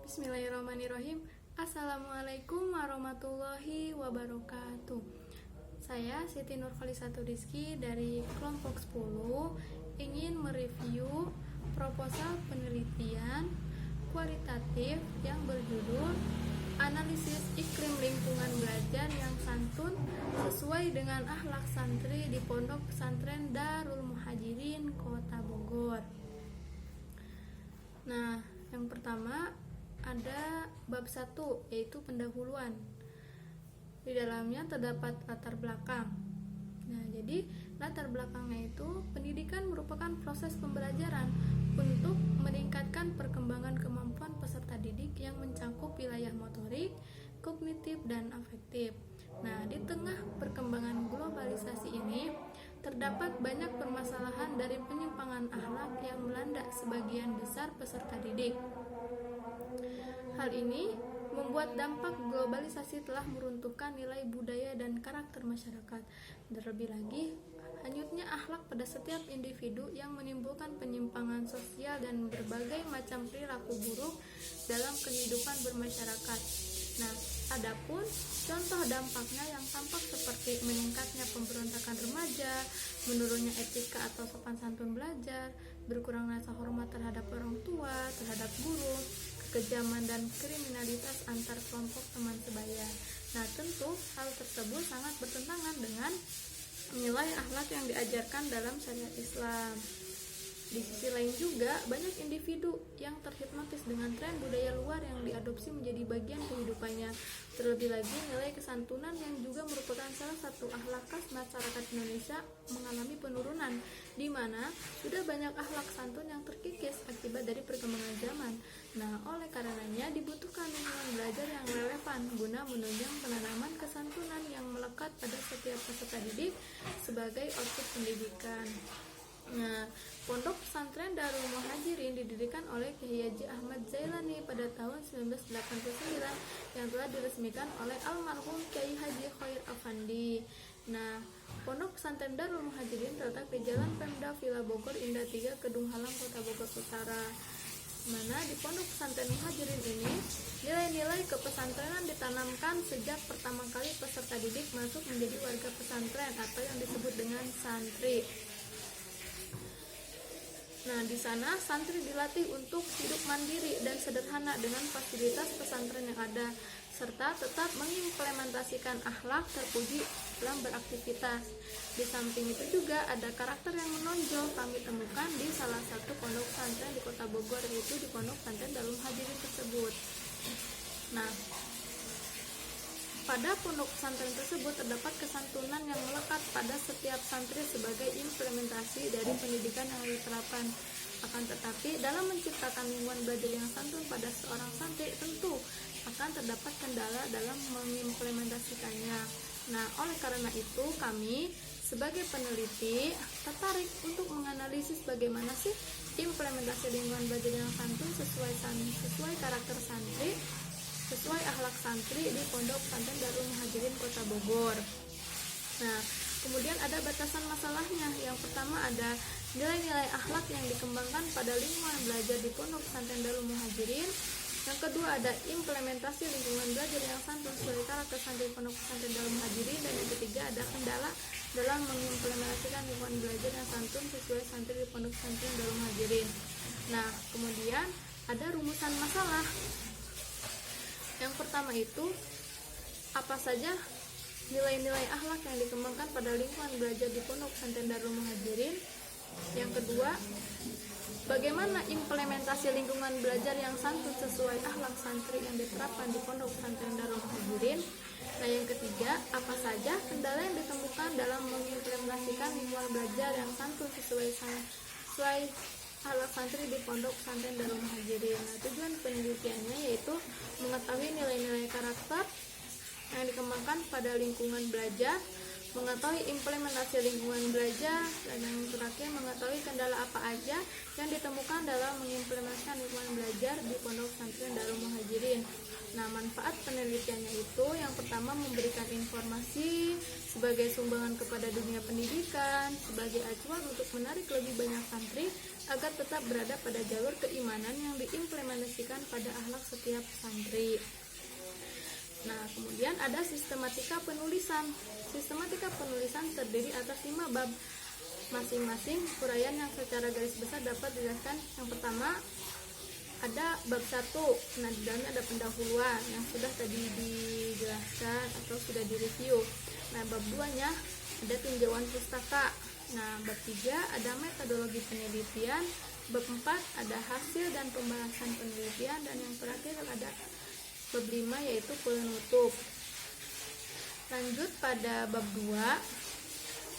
Bismillahirrahmanirrahim. Assalamualaikum warahmatullahi wabarakatuh. Saya Siti Nurkhalisatu Rizky dari kelompok 10 ingin mereview proposal penelitian kualitatif yang berjudul Analisis Iklim Lingkungan Belajar yang Santun sesuai dengan akhlak santri di Pondok Pesantren Darul Muhajirin, Kota Bogor. Nah, yang pertama ada bab 1, yaitu pendahuluan. Di dalamnya terdapat latar belakang. Nah, jadi latar belakangnya itu pendidikan merupakan proses pembelajaran untuk meningkatkan perkembangan kemampuan peserta didik yang mencakup wilayah motorik, kognitif, dan afektif. Nah, di tengah perkembangan globalisasi ini, terdapat banyak permasalahan dari penyimpangan akhlak yang melanda sebagian besar peserta didik. Hal ini membuat dampak globalisasi telah meruntuhkan nilai budaya dan karakter masyarakat. Terlebih lagi, hanyutnya akhlak pada setiap individu yang menimbulkan penyimpangan sosial dan berbagai macam perilaku buruk dalam kehidupan bermasyarakat. Nah, adapun contoh dampaknya yang tampak seperti meningkatnya pemberontakan remaja, menurunnya etika atau sopan santun belajar, berkurang rasa hormat terhadap orang tua, terhadap guru, kekejaman dan kriminalitas antar kelompok teman sebaya. Nah, tentu hal tersebut sangat bertentangan dengan nilai akhlak yang diajarkan dalam syariat Islam. Di sisi lain juga, banyak individu yang terhipnotis dengan tren budaya luar yang diadopsi menjadi bagian kehidupannya. Terlebih lagi, nilai kesantunan yang juga merupakan salah satu akhlak khas masyarakat Indonesia mengalami penurunan, di mana sudah banyak akhlak santun yang terkikis akibat dari perkembangan zaman. Nah, oleh karenanya dibutuhkan lingkungan belajar yang relevan guna menunjang penanaman kesantunan yang melekat pada setiap peserta didik sebagai output pendidikan. Nah, Pondok Pesantren Darul Muhajirin didirikan oleh Kyai Haji Ahmad Zailani pada tahun 1989 yang telah diresmikan oleh almarhum Kyai Haji Khair Afandi. Nah, Pondok Pesantren Darul Muhajirin terletak di Jalan Pemda Villa Bogor Indah 3, Kedung Halang, Kota Bogor Utara. Mana di Pondok Pesantren Muhajirin ini nilai-nilai kepesantrenan ditanamkan sejak pertama kali peserta didik masuk menjadi warga pesantren atau yang disebut dengan santri. Nah, di sana santri dilatih untuk hidup mandiri dan sederhana dengan fasilitas pesantren yang ada, serta tetap mengimplementasikan akhlak terpuji dalam beraktivitas. Di samping itu juga ada karakter yang menonjol kami temukan di salah satu pondok pesantren di Kota Bogor, yaitu di Pondok Pesantren Darul Muhajirin tersebut. Nah, pada pondok pesantren tersebut terdapat kesantunan yang melekat pada setiap santri sebagai implementasi dari pendidikan yang diterapkan. Akan tetapi, dalam menciptakan lingkungan belajar yang santun pada seorang santri tentu akan terdapat kendala dalam mengimplementasikannya. Nah, oleh karena itu kami sebagai peneliti tertarik untuk menganalisis bagaimana sih implementasi lingkungan belajar yang santun sesuai karakter santri, sesuai akhlak santri di Pondok Pesantren Darul Muhajirin Kota Bogor. Nah, kemudian ada batasan masalahnya. Yang pertama ada nilai-nilai akhlak yang dikembangkan pada lingkungan belajar di Pondok Pesantren Darul Muhajirin. Yang kedua ada implementasi lingkungan belajar yang santun sesuai karakter santri Pondok Pesantren Darul Muhajirin. Dan yang ketiga ada kendala dalam mengimplementasikan lingkungan belajar yang santun sesuai santri di Pondok Pesantren Darul Muhajirin. Nah, kemudian ada rumusan masalah. Yang pertama itu, apa saja nilai-nilai akhlak yang dikembangkan pada lingkungan belajar di Pondok Pesantren Darul Muhajirin. Yang kedua, bagaimana implementasi lingkungan belajar yang santun sesuai akhlak santri yang diterapkan di Pondok Pesantren Darul Muhajirin. Nah, yang ketiga, apa saja kendala yang ditemukan dalam mengimplementasikan lingkungan belajar yang santun sesuai akhlak santri di Pondok Pesantren Darul Muhajirin. Nah, tujuan penelitiannya yaitu mengetahui nilai-nilai karakter yang dikembangkan pada lingkungan belajar, mengetahui implementasi lingkungan belajar, dan yang terakhir mengetahui kendala apa aja yang ditemukan dalam mengimplementasikan lingkungan belajar di Pondok Pesantren Darul Muhajirin. Nah, manfaat penelitiannya itu yang pertama memberikan informasi sebagai sumbangan kepada dunia pendidikan, sebagai acuan untuk menarik lebih banyak santri agar tetap berada pada jalur keimanan yang diimplementasikan pada akhlak setiap santri. Nah, kemudian ada sistematika penulisan. Sistematika penulisan terdiri atas 5 bab. Masing-masing uraian yang secara garis besar dapat dijelaskan. Yang pertama ada bab 1. Nah, di dalamnya ada pendahuluan yang sudah tadi dijelaskan atau sudah direview. Nah, bab 2-nya ada tinjauan pustaka. Nah, bab 3 ada metodologi penelitian. Bab 4 ada hasil dan pembahasan penelitian, dan yang terakhir ada bab 5 yaitu penutup. Lanjut pada bab 2.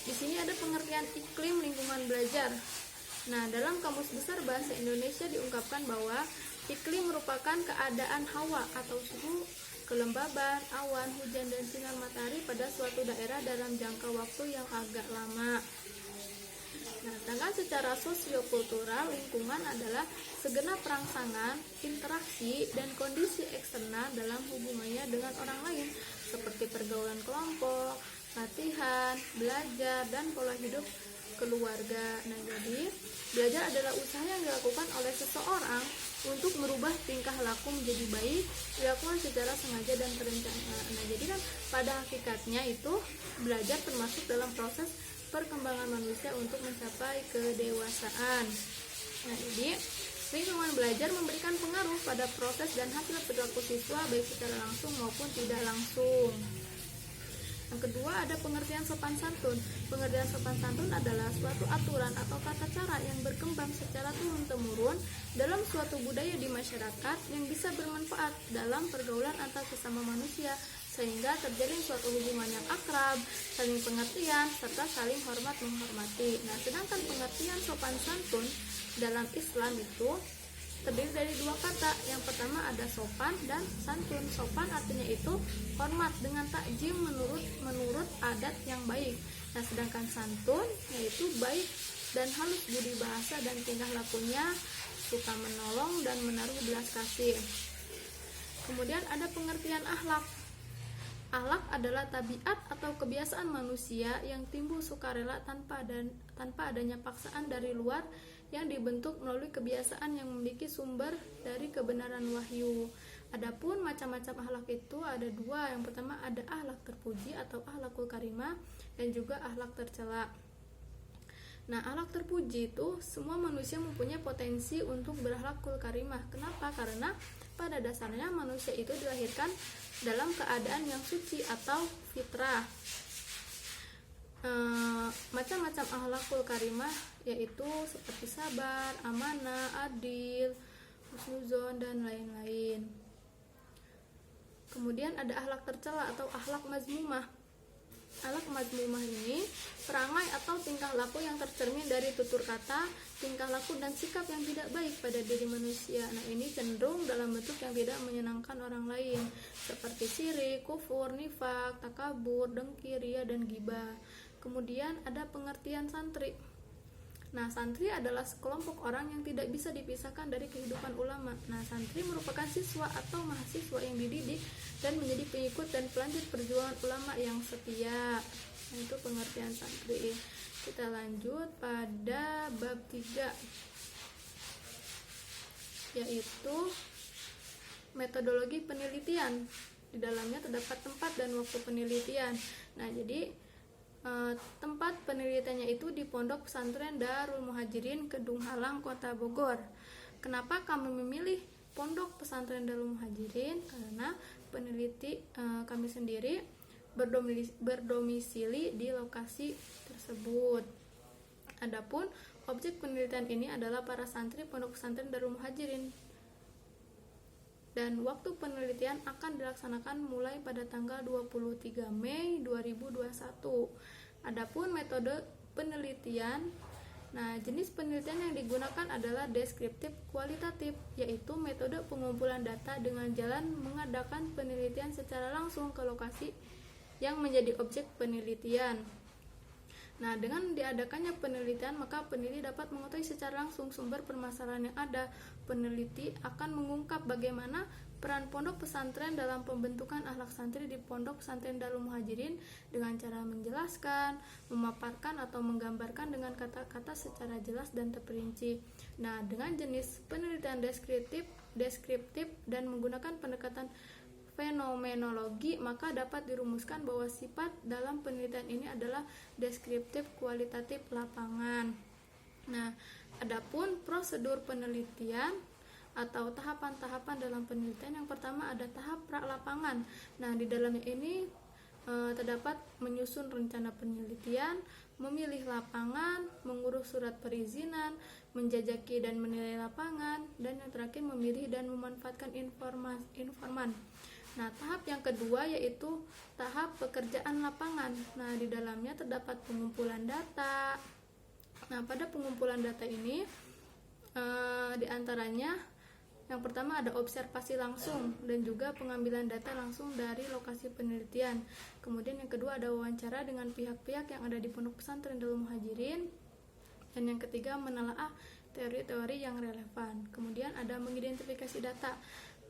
Di sini ada pengertian iklim lingkungan belajar. Nah, dalam Kamus Besar Bahasa Indonesia diungkapkan bahwa iklim merupakan keadaan hawa atau suhu, kelembaban, awan, hujan, dan sinar matahari pada suatu daerah dalam jangka waktu yang agak lama. Nah, sedangkan secara sosiokultural, lingkungan adalah segenap rangsangan, interaksi, dan kondisi eksternal dalam hubungannya dengan orang lain, seperti pergaulan kelompok, latihan, belajar, dan pola hidup keluarga. Nah, jadi belajar adalah usaha yang dilakukan oleh seseorang untuk merubah tingkah laku menjadi baik, dilakukan secara sengaja dan terencana. Nah, jadi kan pada hakikatnya itu belajar termasuk dalam proses perkembangan manusia untuk mencapai kedewasaan. Nah, jadi lingkungan belajar memberikan pengaruh pada proses dan hasil perilaku siswa baik secara langsung maupun tidak langsung. Yang kedua ada pengertian sopan santun. Pengertian sopan santun adalah suatu aturan atau tata cara yang berkembang secara turun-temurun dalam suatu budaya di masyarakat yang bisa bermanfaat dalam pergaulan antar sesama manusia, sehingga terjalin suatu hubungan yang akrab, saling pengertian, serta saling hormat menghormati. Nah, sedangkan pengertian sopan santun dalam Islam itu terdiri dari 2 kata. Yang pertama ada sopan dan santun. Sopan artinya itu hormat dengan takjim menurut adat yang baik. Nah, sedangkan santun yaitu baik dan halus budi bahasa dan tingkah lakunya, suka menolong dan menaruh belas kasih. Kemudian ada pengertian akhlak. Akhlak adalah tabiat atau kebiasaan manusia yang timbul sukarela tanpa adanya paksaan dari luar, yang dibentuk melalui kebiasaan yang memiliki sumber dari kebenaran wahyu. Adapun macam-macam akhlak itu ada 2. Yang pertama ada akhlak terpuji atau akhlakul karimah, dan juga akhlak tercela. Nah, akhlak terpuji itu semua manusia mempunyai potensi untuk berakhlakul karimah. Kenapa? Karena pada dasarnya manusia itu dilahirkan dalam keadaan yang suci atau fitrah. Macam-macam akhlakul karimah yaitu seperti sabar, amanah, adil, husnuzon, dan lain-lain. Kemudian ada akhlak tercela atau akhlak mazmumah. Akhlak mazmumah ini perangai atau tingkah laku yang tercermin dari tutur kata, tingkah laku dan sikap yang tidak baik pada diri manusia. Nah, ini cenderung dalam bentuk yang tidak menyenangkan orang lain, seperti syirik, kufur, nifak, takabur, dengki, riya, dan ghibah. Kemudian ada pengertian santri. Nah, santri adalah sekelompok orang yang tidak bisa dipisahkan dari kehidupan ulama. Nah, santri merupakan siswa atau mahasiswa yang dididik dan menjadi pengikut dan pelanjut perjuangan ulama yang setia. Nah, itu pengertian santri. Kita lanjut pada bab 3, yaitu metodologi penelitian. Di dalamnya terdapat tempat dan waktu penelitian. Nah, jadi tempat penelitiannya itu di Pondok Pesantren Darul Muhajirin, Kedung Halang, Kota Bogor. Kenapa kami memilih Pondok Pesantren Darul Muhajirin? Karena peneliti kami sendiri berdomisili di lokasi tersebut. Adapun objek penelitian ini adalah para santri Pondok Pesantren Darul Muhajirin, dan waktu penelitian akan dilaksanakan mulai pada tanggal 23 Mei 2021. Adapun metode penelitian, nah jenis penelitian yang digunakan adalah deskriptif kualitatif, yaitu metode pengumpulan data dengan jalan mengadakan penelitian secara langsung ke lokasi yang menjadi objek penelitian. Nah, dengan diadakannya penelitian, maka peneliti dapat mengetahui secara langsung sumber permasalahan yang ada. Peneliti akan mengungkap bagaimana peran pondok pesantren dalam pembentukan akhlak santri di pondok pesantren Darul Muhajirin dengan cara menjelaskan, memaparkan atau menggambarkan dengan kata-kata secara jelas dan terperinci. Nah, dengan jenis penelitian deskriptif dan menggunakan pendekatan fenomenologi, maka dapat dirumuskan bahwa sifat dalam penelitian ini adalah deskriptif kualitatif lapangan. Nah, adapun prosedur penelitian atau tahapan-tahapan dalam penelitian, yang pertama ada tahap pra-lapangan. Nah, di dalamnya ini terdapat menyusun rencana penelitian, memilih lapangan, mengurus surat perizinan, menjajaki dan menilai lapangan, dan yang terakhir memilih dan memanfaatkan informan. Nah, tahap yang kedua yaitu tahap pekerjaan lapangan. Nah, di dalamnya terdapat pengumpulan data. Nah, pada pengumpulan data ini di antaranya yang pertama ada observasi langsung dan juga pengambilan data langsung dari lokasi penelitian. Kemudian yang kedua ada wawancara dengan pihak-pihak yang ada di pondok pesantren Darul Muhajirin. Dan yang ketiga menelaah teori-teori yang relevan. Kemudian ada mengidentifikasi data.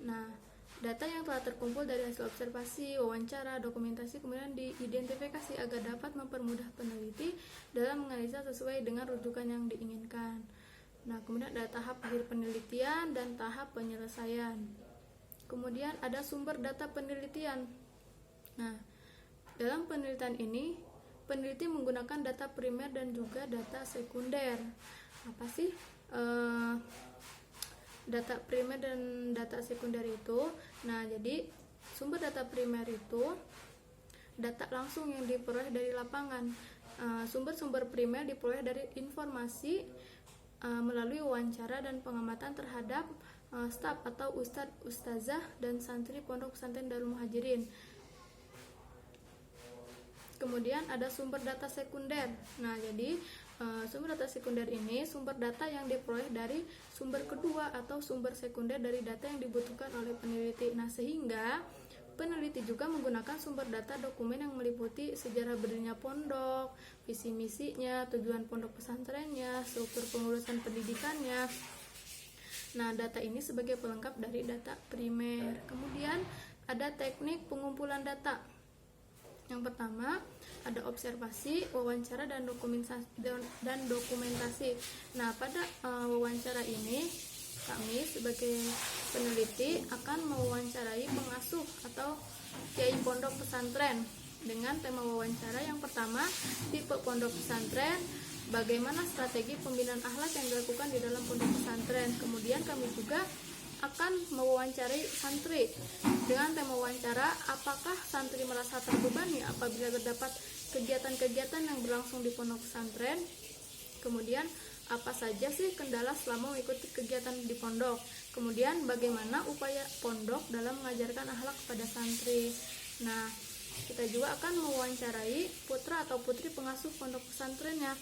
Nah, data yang telah terkumpul dari hasil observasi, wawancara, dokumentasi kemudian diidentifikasi agar dapat mempermudah peneliti dalam menganalisa sesuai dengan rujukan yang diinginkan. Nah, kemudian ada tahap akhir penelitian dan tahap penyelesaian. Kemudian ada sumber data penelitian. Nah, dalam penelitian ini, peneliti menggunakan data primer dan juga data sekunder. Apa sih data primer dan data sekunder itu? Nah, jadi sumber data primer itu data langsung yang diperoleh dari lapangan. Sumber-sumber primer diperoleh dari informasi melalui wawancara dan pengamatan terhadap staf atau ustadz, ustazah, dan santri pondok pesantren Darul Muhajirin. Kemudian ada sumber data sekunder. Nah, jadi sumber data sekunder ini sumber data yang diperoleh dari sumber kedua atau sumber sekunder dari data yang dibutuhkan oleh peneliti. Nah, sehingga peneliti juga menggunakan sumber data dokumen yang meliputi sejarah berdirinya pondok, visi misinya, tujuan pondok pesantrennya, struktur pengurusan pendidikannya. Nah, data ini sebagai pelengkap dari data primer. Kemudian ada teknik pengumpulan data. Yang pertama ada observasi, wawancara, dan dokumentasi. Nah, pada wawancara ini kami sebagai peneliti akan mewawancarai pengasuh atau kiai pondok pesantren dengan tema wawancara yang pertama, tipe pondok pesantren, bagaimana strategi pembinaan akhlak yang dilakukan di dalam pondok pesantren. Kemudian kami juga akan mewawancarai santri dengan tema wawancara, apakah santri merasa terbebani apabila terdapat kegiatan-kegiatan yang berlangsung di pondok pesantren. Kemudian apa saja sih kendala selama mengikuti kegiatan di pondok. Kemudian bagaimana upaya pondok dalam mengajarkan akhlak kepada santri. Nah, kita juga akan mewawancarai putra atau putri pengasuh pondok pesantrennya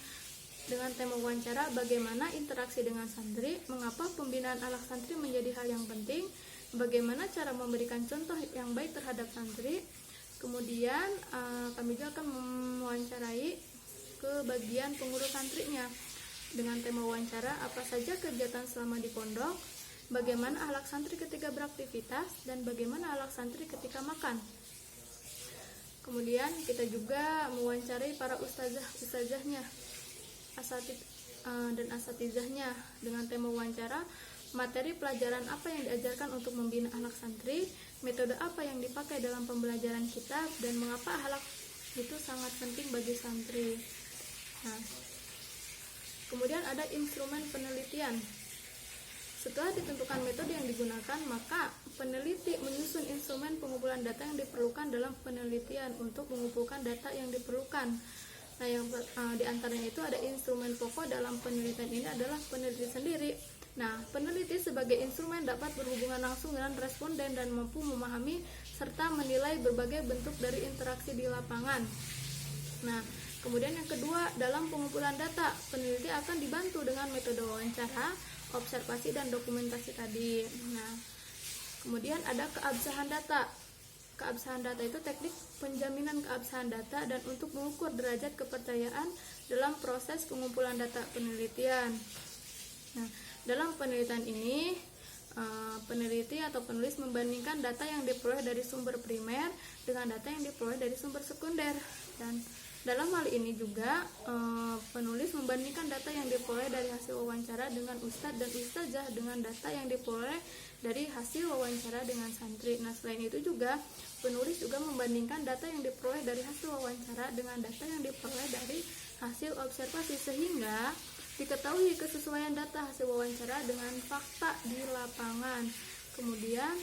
dengan tema wawancara bagaimana interaksi dengan santri, mengapa pembinaan akhlak santri menjadi hal yang penting, bagaimana cara memberikan contoh yang baik terhadap santri. Kemudian kami juga akan mewawancarai ke bagian pengurus santrinya dengan tema wawancara apa saja kegiatan selama di pondok, bagaimana akhlak santri ketika beraktivitas, dan bagaimana akhlak santri ketika makan. Kemudian kita juga mewawancarai para ustazahnya, dan asatizahnya dengan tema wawancara materi pelajaran apa yang diajarkan untuk membina akhlak santri, metode apa yang dipakai dalam pembelajaran kitab, dan mengapa akhlak itu sangat penting bagi santri. Nah, kemudian ada instrumen penelitian. Setelah ditentukan metode yang digunakan, maka peneliti menyusun instrumen pengumpulan data yang diperlukan dalam penelitian untuk mengumpulkan data yang diperlukan. Nah, yang diantaranya itu ada instrumen pokok dalam penelitian ini adalah peneliti sendiri. Nah, peneliti sebagai instrumen dapat berhubungan langsung dengan responden dan mampu memahami serta menilai berbagai bentuk dari interaksi di lapangan. Nah, kemudian yang kedua, dalam pengumpulan data, peneliti akan dibantu dengan metode wawancara, observasi, dan dokumentasi tadi. Nah, kemudian ada keabsahan data. Keabsahan data itu teknik penjaminan keabsahan data dan untuk mengukur derajat kepercayaan dalam proses pengumpulan data penelitian. Nah, dalam penelitian ini peneliti atau penulis membandingkan data yang diperoleh dari sumber primer dengan data yang diperoleh dari sumber sekunder. Dan dalam hal ini juga penulis membandingkan data yang diperoleh dari hasil wawancara dengan ustadz dan ustazah dengan data yang diperoleh dari hasil wawancara dengan santri. Nah, selain itu juga penulis juga membandingkan data yang diperoleh dari hasil wawancara dengan data yang diperoleh dari hasil observasi, sehingga diketahui kesesuaian data hasil wawancara dengan fakta di lapangan. Kemudian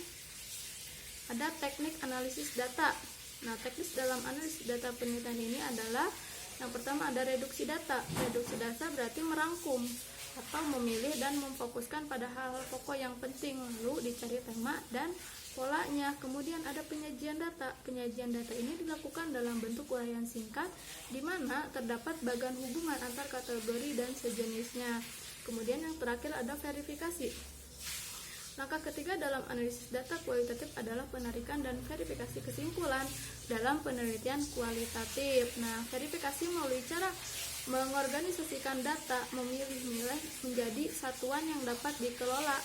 ada teknik analisis data. Nah, teknis dalam analisis data penelitian ini adalah yang pertama ada reduksi data. Reduksi data berarti merangkum atau memilih dan memfokuskan pada hal-hal pokok yang penting, lalu dicari tema dan polanya. Kemudian ada penyajian data. Penyajian data ini dilakukan dalam bentuk uraian singkat di mana terdapat bagan hubungan antar kategori dan sejenisnya. Kemudian yang terakhir ada verifikasi. Langkah ketiga dalam analisis data kualitatif adalah penarikan dan verifikasi kesimpulan dalam penelitian kualitatif. Nah, verifikasi melalui cara mengorganisasikan data, memilih nilai menjadi satuan yang dapat dikelola,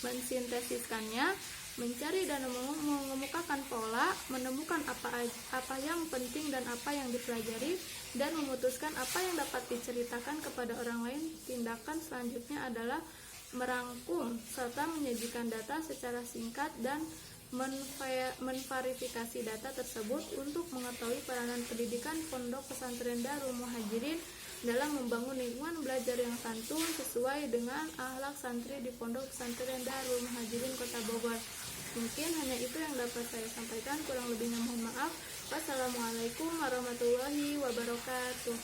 mensintesiskannya, mencari dan mengemukakan pola, menemukan apa yang penting dan apa yang dipelajari, dan memutuskan apa yang dapat diceritakan kepada orang lain. Tindakan selanjutnya adalah merangkum serta menyajikan data secara singkat dan menverifikasi data tersebut untuk mengetahui peranan pendidikan Pondok Pesantren Darul Muhajirin dalam membangun lingkungan belajar yang santun sesuai dengan akhlak santri di Pondok Pesantren Darul Muhajirin Kota Bogor. Mungkin hanya itu yang dapat saya sampaikan, kurang lebihnya mohon maaf. Wassalamualaikum warahmatullahi wabarakatuh.